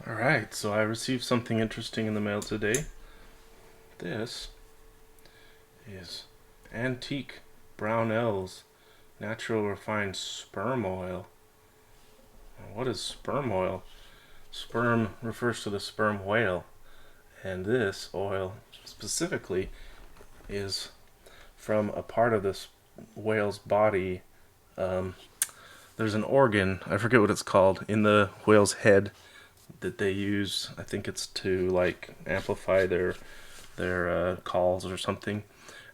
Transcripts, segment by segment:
Alright, so I received something interesting in the mail today. This is antique Brownell's natural refined sperm oil. What is sperm oil? Sperm refers to the sperm whale, and this oil specifically is from a part of this whale's body. Um, there's an organ, I forget what it's called, in the whale's head that they use. I think it's to like amplify their calls or something.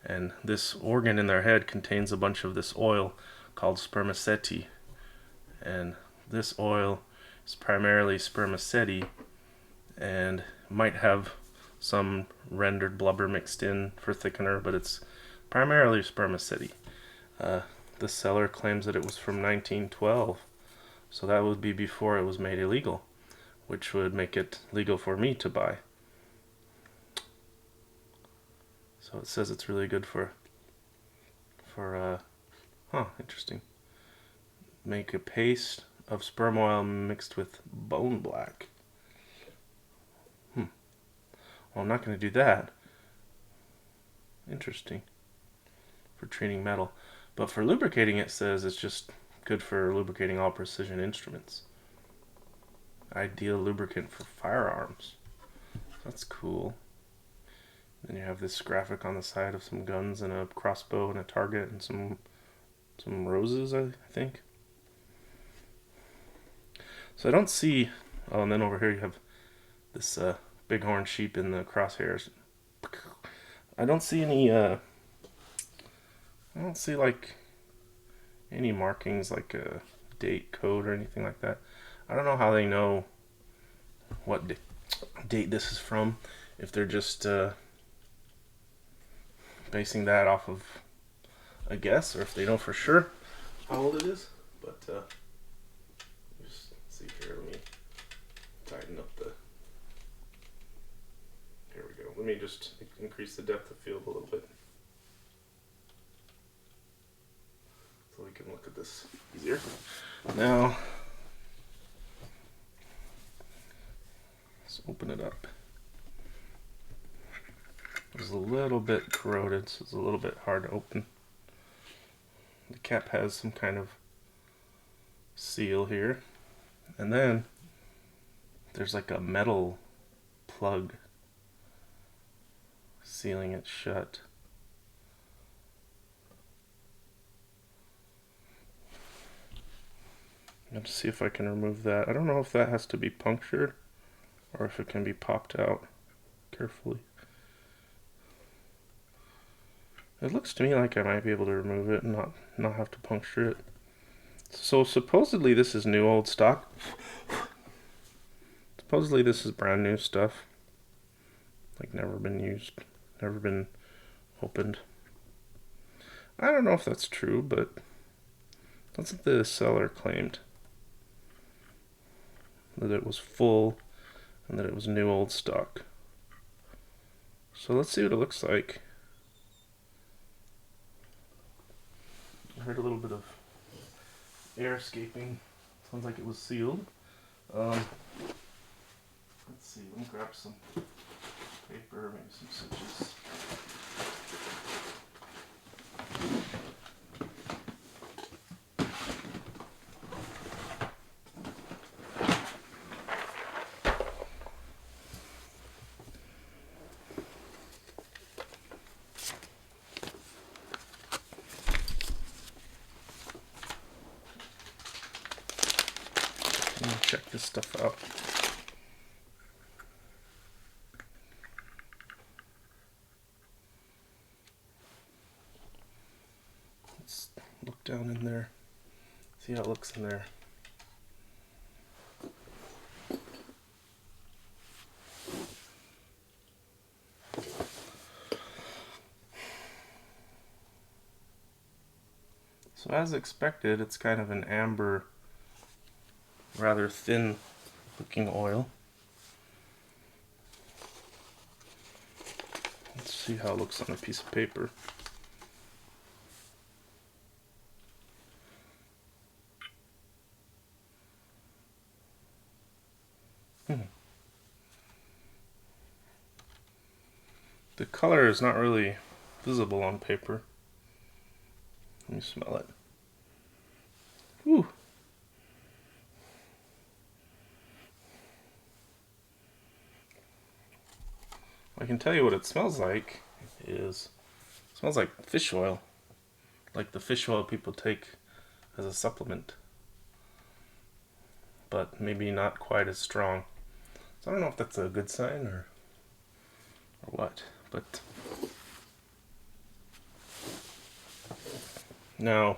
And this organ in their head contains a bunch of this oil called spermaceti. And this oil is primarily spermaceti and might have some rendered blubber mixed in for thickener, but it's primarily spermaceti. Uh, the seller claims that it was from 1912, so that would be before it was made illegal, which would make it legal for me to buy. So it says it's really good for interesting. Make a paste of sperm oil mixed with bone black. Well, I'm not going to do that. Interesting. For treating metal. But for lubricating, it says it's just good for lubricating all precision instruments. Ideal lubricant for firearms. That's cool. Then you have this graphic on the side of some guns and a crossbow and a target and some roses, I think. So I don't see. Oh, and then over here you have this bighorn sheep in the crosshairs. I don't see any. I don't see like any markings like a date code or anything like that. I don't know how they know what date this is from. If they're just basing that off of a guess, or if they know for sure how old it is. But just see here. Let me tighten up the. Here we go. Let me just increase the depth of field a little bit, so we can look at this easier. Now, let's open it up. It's a little bit corroded, so it's a little bit hard to open. The cap has some kind of seal here, and then there's like a metal plug sealing it shut. I'm going to see if I can remove that. I don't know if that has to be punctured or if it can be popped out carefully. It looks to me like I might be able to remove it and not have to puncture it. So supposedly this is new old stock. Supposedly this is brand new stuff. Like never been used, never been opened. I don't know if that's true, but that's what the seller claimed. That it was full and that it was new old stock. So let's see what it looks like. I heard a little bit of air escaping. Sounds like it was sealed. Let's see, let me grab some paper, maybe some switches. Let me check this stuff out. Let's look down in there, see how it looks in there. So as expected, it's kind of an amber, rather thin looking oil. Let's see how it looks on a piece of paper. The color is not really visible on paper. Let me smell it. Whew. I can tell you what it smells like. It smells like fish oil. Like the fish oil people take as a supplement. But maybe not quite as strong. So I don't know if that's a good sign or what. But now,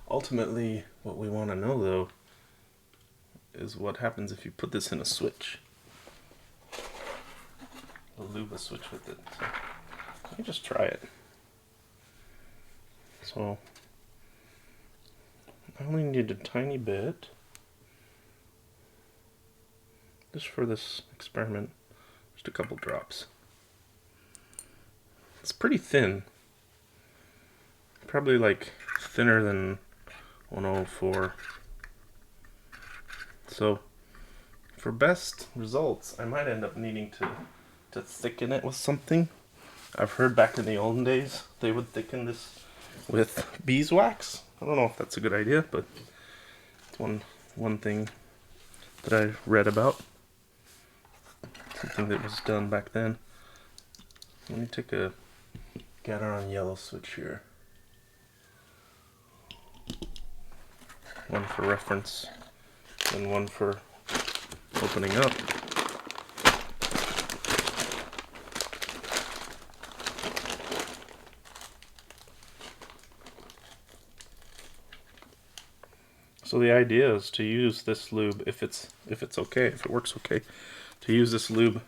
ultimately, what we want to know though is what happens if you put this in a switch. We'll lube a switch with it. So let me just try it. So I only need a tiny bit. Just for this experiment. Just a couple drops. It's pretty thin. Probably like thinner than 104. So for best results, I might end up needing to thicken it with something. I've heard back in the olden days they would thicken this with beeswax. I don't know if that's a good idea, but it's one thing that I read about. Something that was done back then. Let me take a Gateron yellow switch here. One for reference and one for opening up. So the idea is to use this lube if it's okay, if it works okay, to use this lube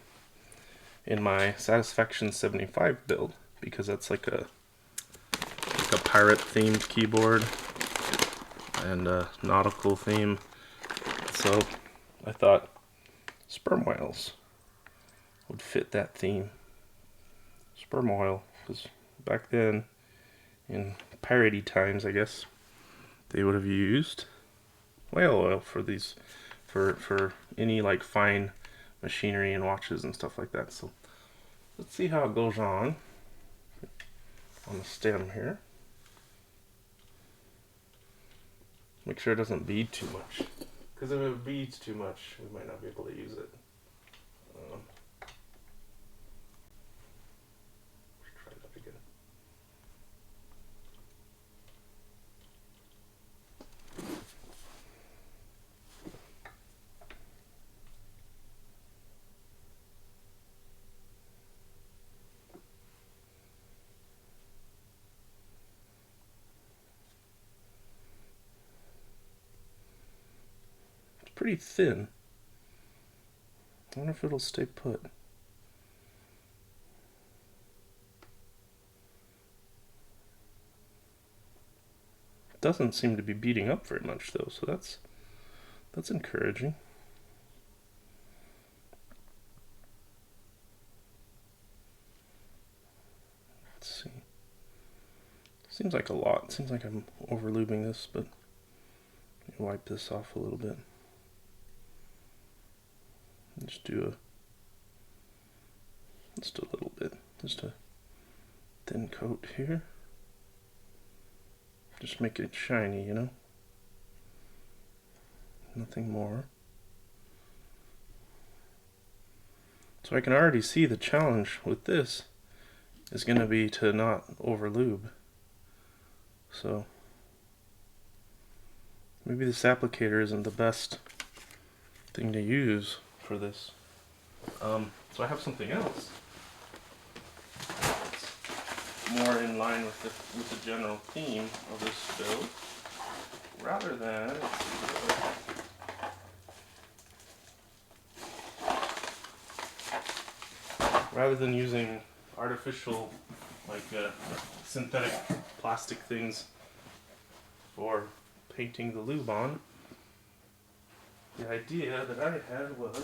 in my Satisfaction 75 build, because that's like a pirate themed keyboard and a nautical theme. So I thought sperm oils would fit that theme. Sperm oil, because back then in piratey times, I guess, they would have used whale oil for these, for any like fine machinery and watches and stuff like that. So let's see how it goes on the stem here. Make sure it doesn't bead too much, because if it beads too much, we might not be able to use it. Let's try that again. Pretty thin. I wonder if it'll stay put. It doesn't seem to be beating up very much though, so that's encouraging. Let's see. Seems like a lot. Seems like I'm over lubing this, but let me wipe this off a little bit. Just do a little bit, just a thin coat here. Just make it shiny, you know? Nothing more. So I can already see the challenge with this is going to be to not over lube. So maybe this applicator isn't the best thing to use for this. So I have something else that's more in line with the general theme of this build. Rather than using artificial, like synthetic plastic things for painting the lube on, the idea that I had was,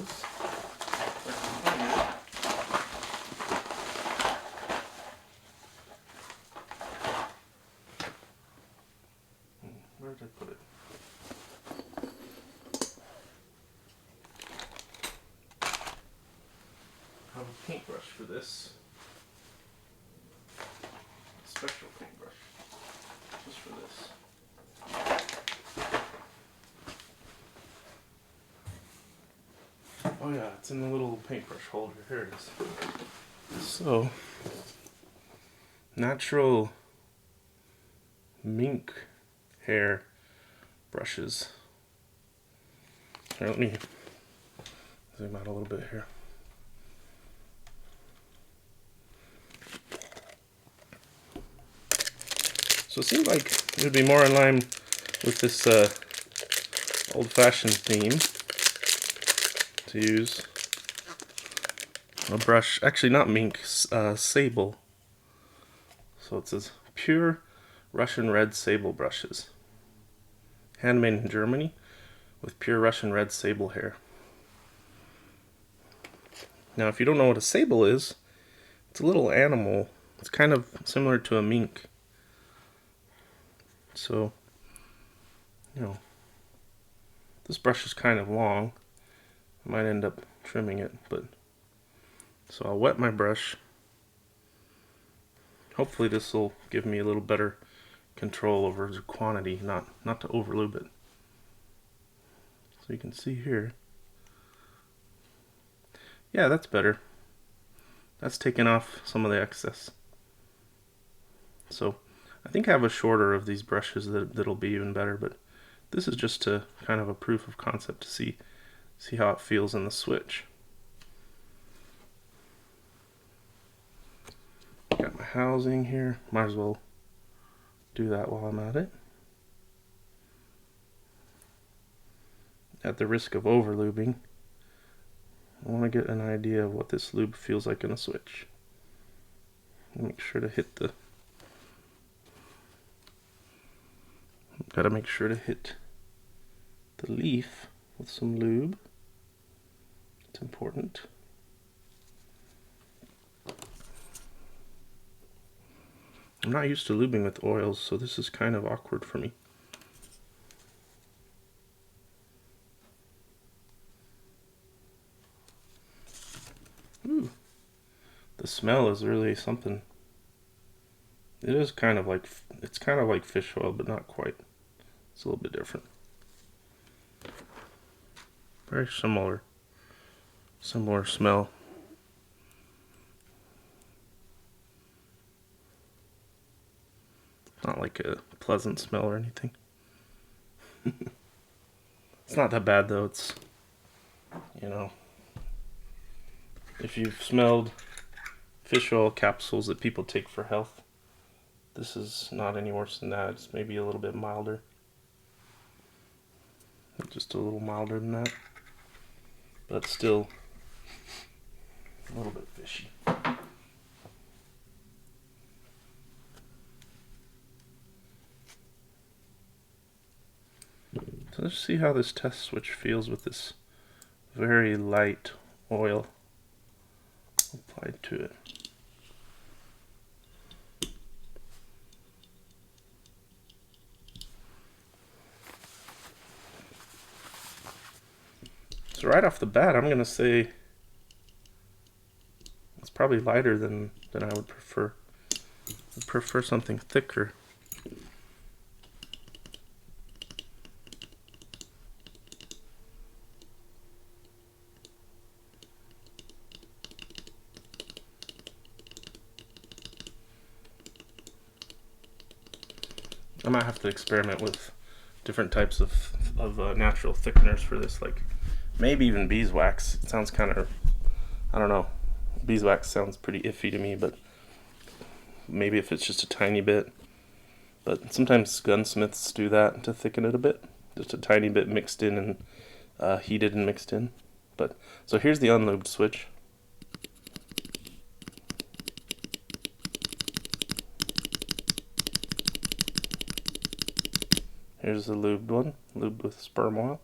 where did I put it? I have a paintbrush for this. special paintbrush just for this. Oh yeah, it's in the little paintbrush holder. Here it is. So, natural mink hair brushes. Here, let me zoom out a little bit here. So it seemed like it would be more in line with this old-fashioned theme to use a brush, actually not mink, Sable. So it says pure Russian red sable brushes, handmade in Germany with pure Russian red sable hair. Now if you don't know what a sable is, it's a little animal. It's kind of similar to a mink. So, you know, this brush is kind of long. I might end up trimming it, but so I'll wet my brush. Hopefully this will give me a little better control over the quantity, not to overlube it. So you can see here. Yeah, that's better. That's taken off some of the excess. So I think I have a shorter of these brushes that'll be even better, but this is just to kind of a proof of concept to see how it feels in the switch. Got my housing here. Might as well do that while I'm at it. At the risk of over lubing, I want to get an idea of what this lube feels like in a switch. Make sure to hit the gotta make sure to hit the leaf with some lube. It's important. I'm not used to lubing with oils, so this is kind of awkward for me. Ooh, the smell is really something. It is kind of like, it's kind of like fish oil, but not quite. It's a little bit different. Very similar smell. Not like a pleasant smell or anything. It's not that bad though. It's, you know, if you've smelled fish oil capsules that people take for health, this is not any worse than that. It's maybe a little bit milder. Just a little milder than that. But still a little bit fishy. So let's see how this test switch feels with this very light oil applied to it. So right off the bat, I'm going to say it's probably lighter than I would prefer. I prefer something thicker. I might have to experiment with different types of natural thickeners for this, like maybe even beeswax. It sounds kind of, I don't know, beeswax sounds pretty iffy to me, but maybe if it's just a tiny bit. But sometimes gunsmiths do that to thicken it a bit, just a tiny bit mixed in and heated and mixed in. But so here's the unlubed switch. Here's the lubed one, lubed with sperm oil.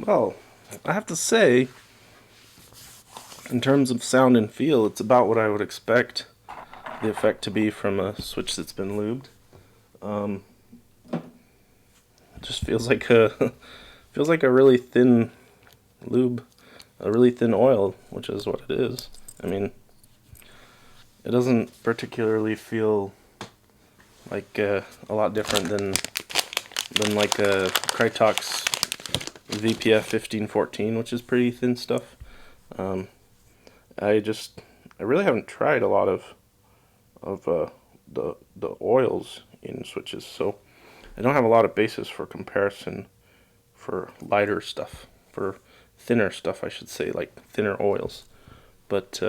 Well, I have to say, in terms of sound and feel, it's about what I would expect the effect to be from a switch that's been lubed. It just feels like a really thin lube, a really thin oil, which is what it is. I mean, it doesn't particularly feel like a lot different than like a Krytox VPF 1514, which is pretty thin stuff. I really haven't tried a lot of the oils in switches, so I don't have a lot of basis for comparison for lighter stuff, for thinner stuff, I should say, like thinner oils. But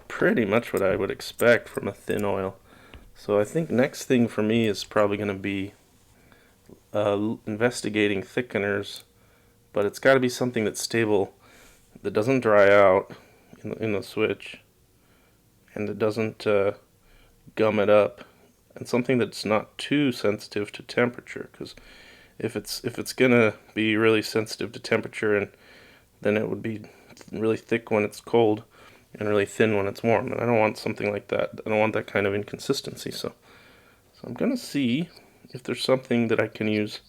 pretty much what I would expect from a thin oil. So I think next thing for me is probably going to be investigating thickeners, but it's got to be something that's stable, that doesn't dry out in the switch, and it doesn't gum it up, and something that's not too sensitive to temperature. Because if it's gonna be really sensitive to temperature, and then it would be really thick when it's cold and really thin when it's warm, and I don't want something like that. I don't want that kind of inconsistency. So I'm gonna see if there's something that I can use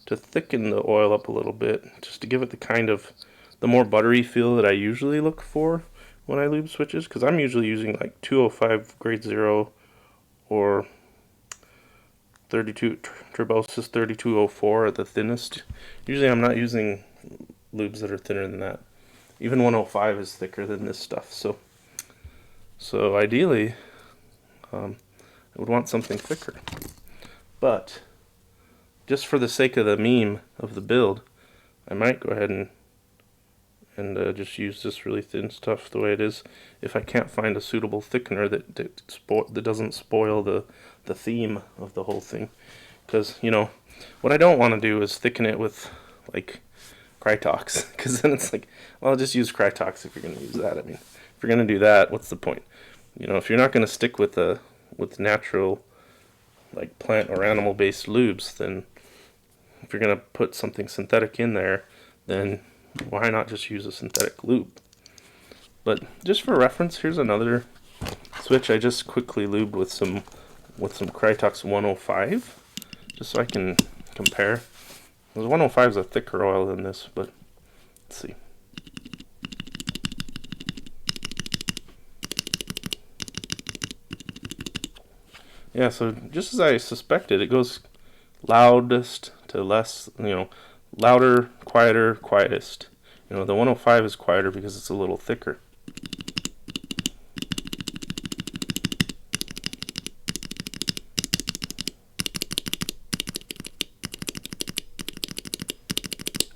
to thicken the oil up a little bit, just to give it the more buttery feel that I usually look for when I lube switches, because I'm usually using like 205 grade 0 or 32 Turbosis 3204 at the thinnest. Usually I'm not using lubes that are thinner than that. Even 105 is thicker than this stuff. So ideally, I would want something thicker. But just for the sake of the meme of the build, I might go ahead and just use this really thin stuff the way it is, if I can't find a suitable thickener that doesn't spoil the theme of the whole thing. Because, you know, what I don't want to do is thicken it with, like, Krytox, because then it's like, well, I'll just use Krytox if you're going to use that. I mean, if you're going to do that, what's the point? You know, if you're not going to stick with natural, like, plant or animal-based lubes, then if you're going to put something synthetic in there, then why not just use a synthetic lube? But just for reference, here's another switch I just quickly lubed with some Krytox 105, just so I can compare. The 105 is a thicker oil than this, but let's see. Yeah, so just as I suspected, it goes loudest to less, louder, quieter, quietest. The 105 is quieter because it's a little thicker.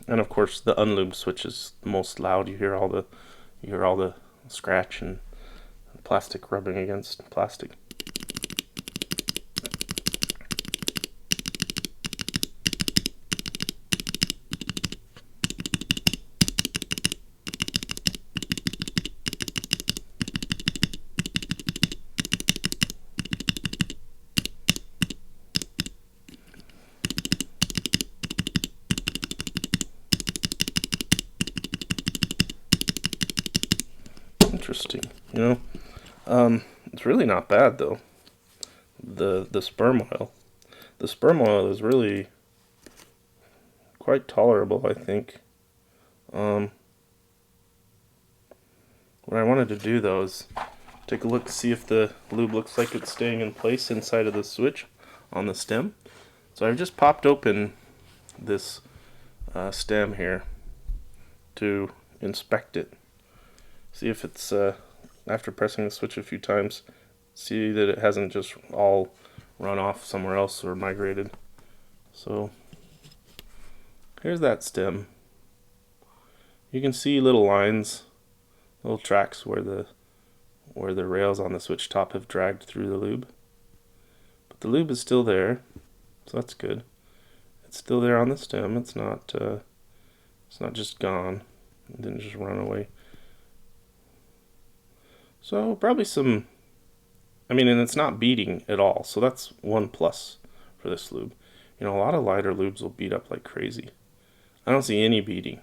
And of course, the unlubed switch is the most loud. You hear all the scratch and plastic rubbing against plastic. Interesting, it's really not bad though. The sperm oil, is really quite tolerable, I think. What I wanted to do though is take a look, see if the lube looks like it's staying in place inside of the switch on the stem. So I've just popped open this stem here to inspect it. See if it's, after pressing the switch a few times, see that it hasn't just all run off somewhere else or migrated. So here's that stem. You can see little lines, little tracks where the rails on the switch top have dragged through the lube. But the lube is still there, so that's good. It's still there on the stem. It's not just gone. It didn't just run away. So probably and it's not beating at all, so that's one plus for this lube. A lot of lighter lubes will beat up like crazy. I don't see any beading.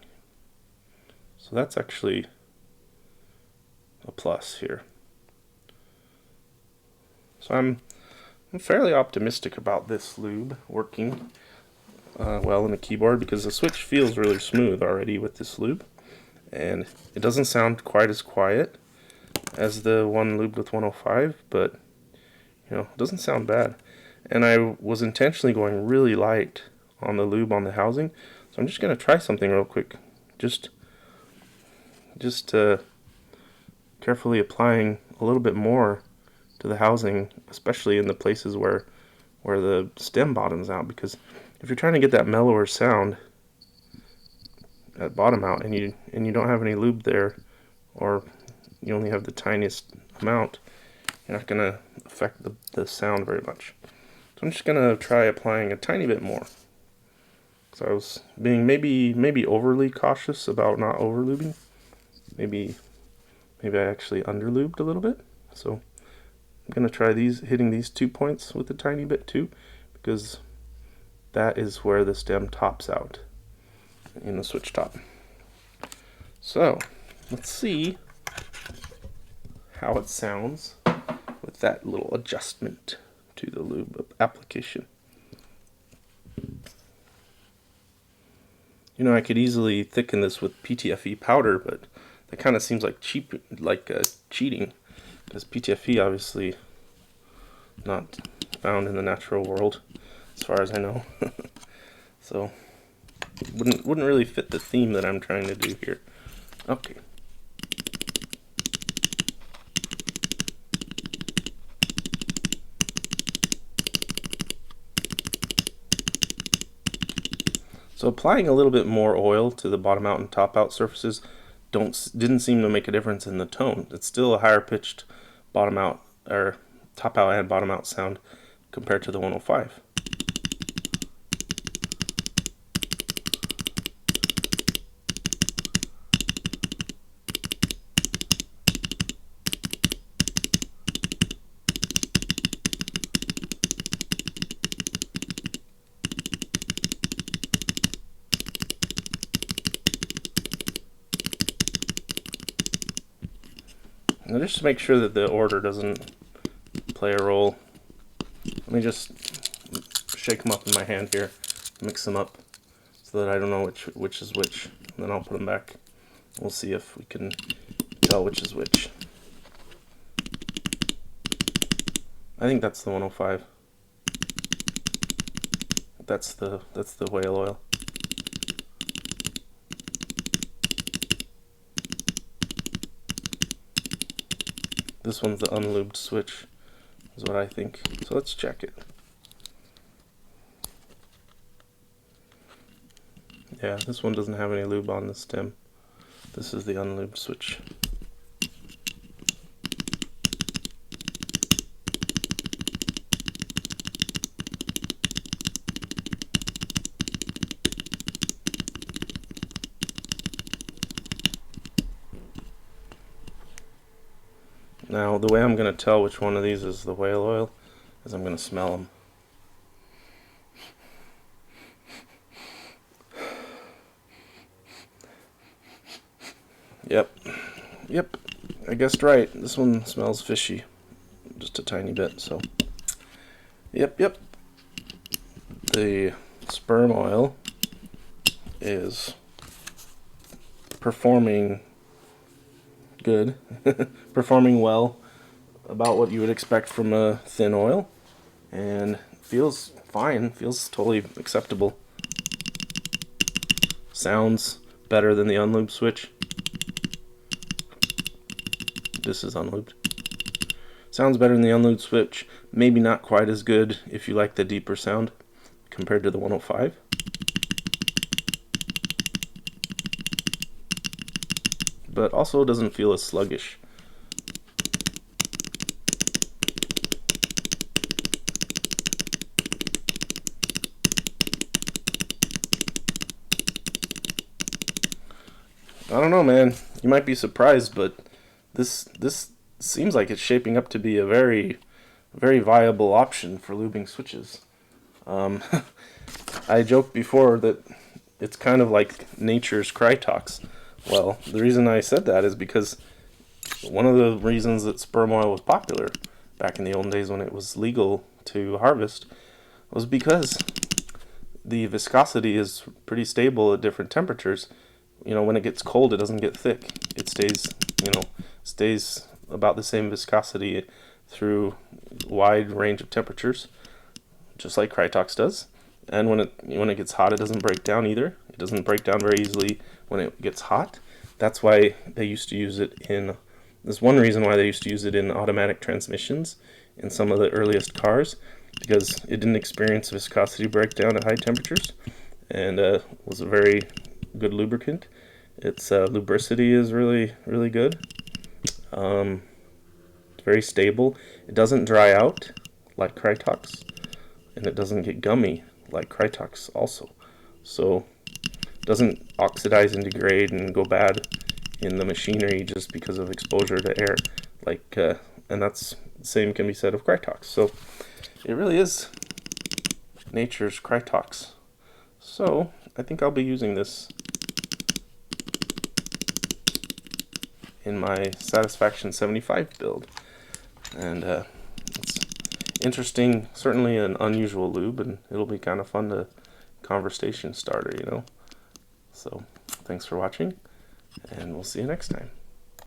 So that's actually a plus here. So I'm fairly optimistic about this lube working well in the keyboard, because the switch feels really smooth already with this lube, and it doesn't sound quite as quiet as the one lubed with 105, but it doesn't sound bad. And I was intentionally going really light on the lube on the housing, so I'm just going to try something real quick. Just carefully applying a little bit more to the housing, especially in the places where the stem bottoms out, because if you're trying to get that mellower sound at bottom out and you don't have any lube there, or you only have the tiniest amount, you're not going to affect the sound very much. So I'm just going to try applying a tiny bit more. So I was being maybe overly cautious about not over lubing. Maybe I actually under lubed a little bit. So I'm going to try hitting these 2 points with a tiny bit too, because that is where the stem tops out in the switch top. So let's see how it sounds with that little adjustment to the lube application. I could easily thicken this with PTFE powder, but that kind of seems like cheating, because PTFE obviously not found in the natural world, as far as I know. So wouldn't really fit the theme that I'm trying to do here. Okay. So applying a little bit more oil to the bottom out and top out surfaces didn't seem to make a difference in the tone. It's still a higher pitched bottom out, or top out and bottom out sound compared to the 105. Now, just to make sure that the order doesn't play a role, let me just shake them up in my hand here, mix them up, so that I don't know which is which. And then I'll put them back. We'll see if we can tell which is which. I think that's the 105. That's the whale oil. This one's the unlubed switch, is what I think. So let's check it. Yeah, this one doesn't have any lube on the stem. This is the unlubed switch. Now, the way I'm going to tell which one of these is the whale oil is I'm going to smell them. Yep, I guessed right. This one smells fishy, just a tiny bit, so. Yep. The sperm oil is performing good, performing well, about what you would expect from a thin oil, and feels fine, feels totally acceptable. Sounds better than the unlubed switch. This is unlubed. Sounds better than the unlubed switch. Maybe not quite as good if you like the deeper sound compared to the 105. But also doesn't feel as sluggish. I don't know, man. You might be surprised, but this seems like it's shaping up to be a very, very viable option for lubing switches. I joked before that it's kind of like nature's Krytox. Well, the reason I said that is because one of the reasons that sperm oil was popular back in the olden days when it was legal to harvest was because the viscosity is pretty stable at different temperatures. You know, when it gets cold, it doesn't get thick. It stays, stays about the same viscosity through a wide range of temperatures, just like Krytox does. And when it gets hot, it doesn't break down either. It doesn't break down very easily when it gets hot. That's why they used to use it in. There's one reason why they used to use it in automatic transmissions in some of the earliest cars, because it didn't experience viscosity breakdown at high temperatures, and was a very good lubricant. Its lubricity is really, really good. It's very stable. It doesn't dry out like Krytox, and it doesn't get gummy like Krytox also. So it doesn't oxidize and degrade and go bad in the machinery just because of exposure to air. And that's the same can be said of Krytox. So it really is nature's Krytox. So I think I'll be using this in my Satisfaction 75 build. And it's interesting, certainly an unusual lube, and it'll be kind of fun to conversation starter, So thanks for watching, and we'll see you next time.